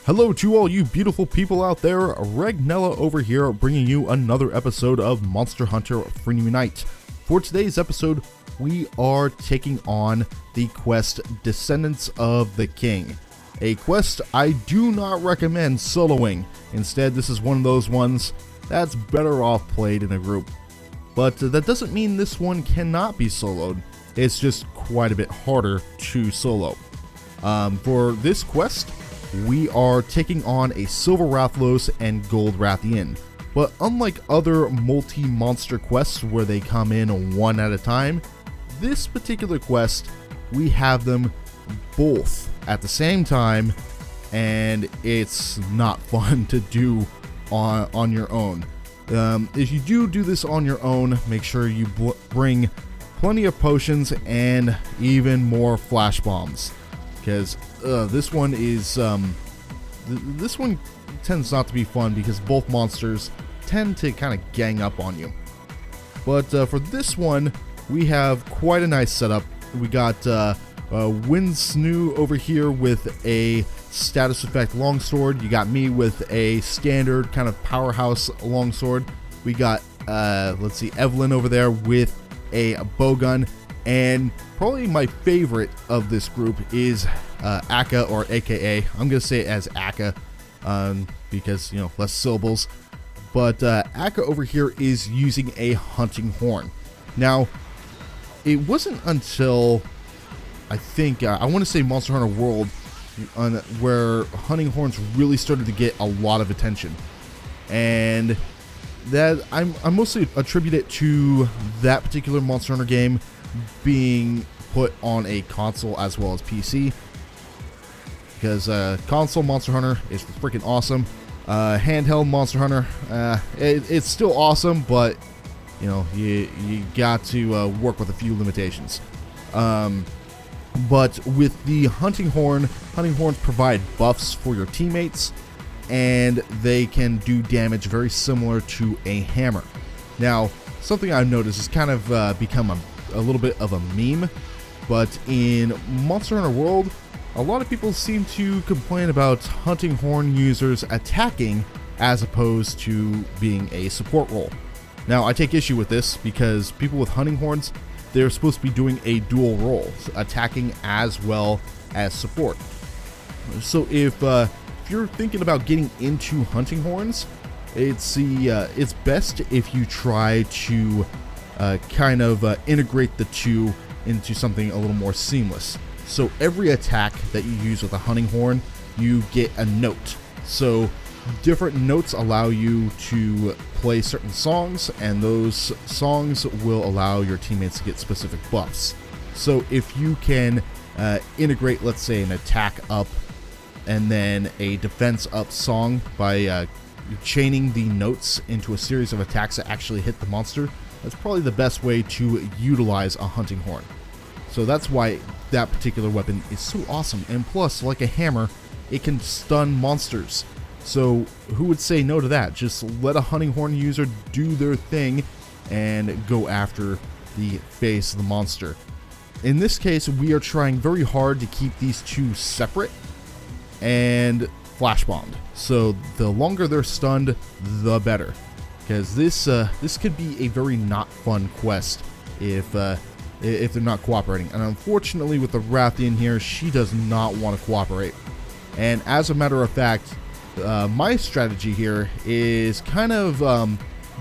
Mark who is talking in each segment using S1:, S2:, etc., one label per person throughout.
S1: Hello to all you beautiful people out there, Regnilla over here bringing you another episode of Monster Hunter Freedom Unite. For today's episode, we are taking on the quest Descendants of the King. A quest I do not recommend soloing. Instead, this is one of those ones that's better off played in a group. But that doesn't mean this one cannot be soloed. It's just quite a bit harder to solo. For this quest, we are taking on a Silver Rathalos and Gold Rathian. But unlike other multi-monster quests where they come in one at a time, this particular quest, we have them both at the same time, and it's not fun to do on your own. If you do this on your own, make sure you bring plenty of potions and even more flash bombs, because this one tends not to be fun because both monsters tend to kind of gang up on you. But for this one, we have quite a nice setup. We got Winsnoo over here with a status effect longsword. You got me with a standard kind of powerhouse longsword. We got let's see, Evelyn over there with a bowgun, and probably my favorite of this group is Akka, or AKA. I'm gonna say it as Akka because, you know, less syllables. But Akka over here is using a hunting horn. Now, it wasn't until I think I want to say Monster Hunter World where hunting horns really started to get a lot of attention, and that I mostly attribute it to that particular Monster Hunter game being put on a console as well as PC, because console Monster Hunter is freaking awesome. Handheld Monster Hunter, it's still awesome, but you know, you got to work with a few limitations. But with the hunting horns provide buffs for your teammates, and they can do damage very similar to a hammer. Now, something I've noticed has kind of become a little bit of a meme, but in Monster Hunter World, a lot of people seem to complain about hunting horn users attacking as opposed to being a support role. Now, I take issue with this because people with hunting horns, they're supposed to be doing a dual role, attacking as well as support. So if you're thinking about getting into hunting horns, it's best if you try to kind of integrate the two into something a little more seamless. So every attack that you use with a hunting horn, you get a note. So different notes allow you to play certain songs, and those songs will allow your teammates to get specific buffs. So if you can integrate, let's say, an attack up and then a defense up song by chaining the notes into a series of attacks that actually hit the monster, that's probably the best way to utilize a hunting horn. So that's why that particular weapon is so awesome. And plus, like a hammer, it can stun monsters. So who would say no to that? Just let a hunting horn user do their thing and go after the face of the monster. In this case, we are trying very hard to keep these two separate and flash bombed. So the longer they're stunned, the better. Because this could be a very not fun quest if they're not cooperating. And unfortunately with the Rathian here, she does not want to cooperate. And as a matter of fact, my strategy here is kind of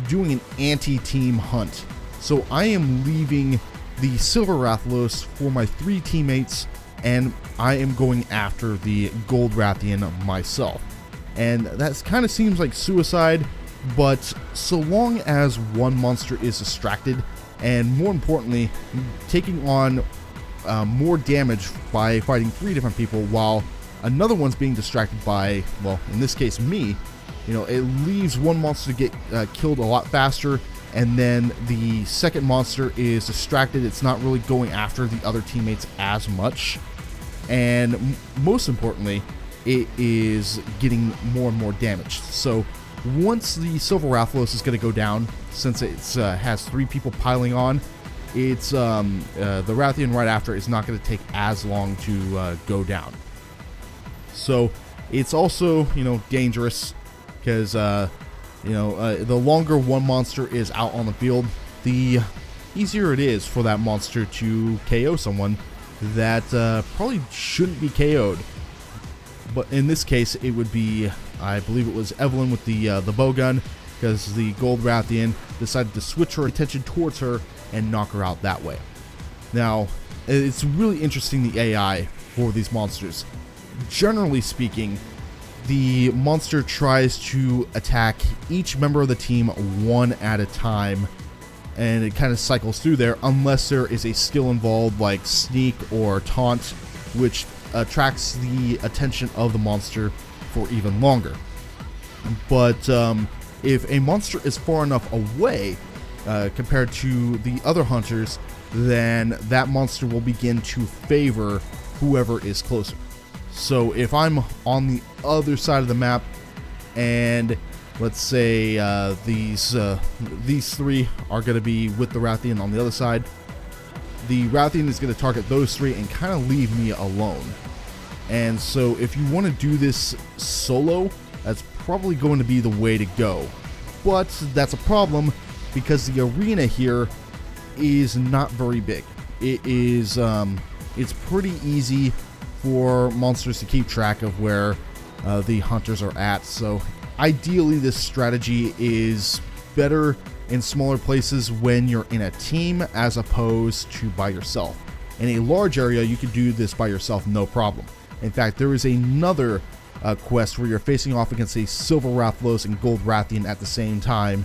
S1: doing an anti-team hunt. So I am leaving the Silver Rathalos for my 3 teammates, and I am going after the Gold Rathian myself. And that kind of seems like suicide, but so long as one monster is distracted, and more importantly, taking on more damage by fighting 3 different people while another one's being distracted by, well, in this case, me, you know, it leaves one monster to get killed a lot faster, and then the second monster is distracted. It's not really going after the other teammates as much, and most importantly, it is getting more and more damaged. So once the Silver Rathalos is going to go down, since it has 3 people piling on, it's the Rathian right after is not going to take as long to go down. So it's also, you know, dangerous because the longer one monster is out on the field, the easier it is for that monster to KO someone that probably shouldn't be KO'd. But in this case, it would be, I believe it was Evelyn with the bowgun, because the Gold Rathian decided to switch her attention towards her and knock her out that way. Now, it's really interesting, the AI for these monsters. Generally speaking, the monster tries to attack each member of the team one at a time, and it kind of cycles through there unless there is a skill involved like sneak or taunt, which attracts the attention of the monster for even longer. But if a monster is far enough away compared to the other hunters, then that monster will begin to favor whoever is closer. So if I'm on the other side of the map, and let's say these three are going to be with the Rathian on the other side, the Rathian is going to target those three and kind of leave me alone. And so if you want to do this solo, that's probably going to be the way to go. But that's a problem because the arena here is not very big. It is it's pretty easy for monsters to keep track of where the hunters are at. So ideally, this strategy is better in smaller places when you're in a team as opposed to by yourself. In a large area, you can do this by yourself, no problem. In fact, there is another quest where you're facing off against a Silver Rathlos and Gold Rathian at the same time,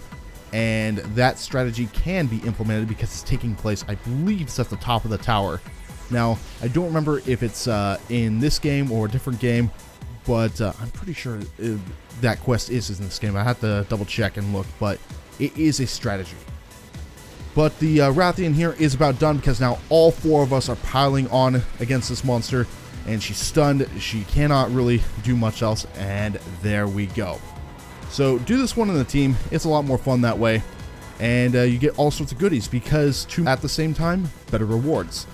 S1: and that strategy can be implemented because it's taking place, I believe it's at the top of the tower. Now, I don't remember if it's in this game or a different game, but I'm pretty sure that quest is in this game. I have to double check and look, but it is a strategy. But the Rathian here is about done because now all four of us are piling on against this monster, and she's stunned. She cannot really do much else, and there we go. So do this one in the team. It's a lot more fun that way, and you get all sorts of goodies because two at the same time, better rewards.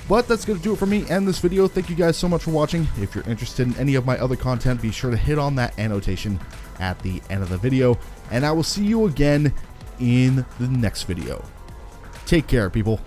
S1: But that's going to do it for me and this video. Thank you guys so much for watching. If you're interested in any of my other content, be sure to hit on that annotation at the end of the video, and I will see you again in the next video. Take care, people.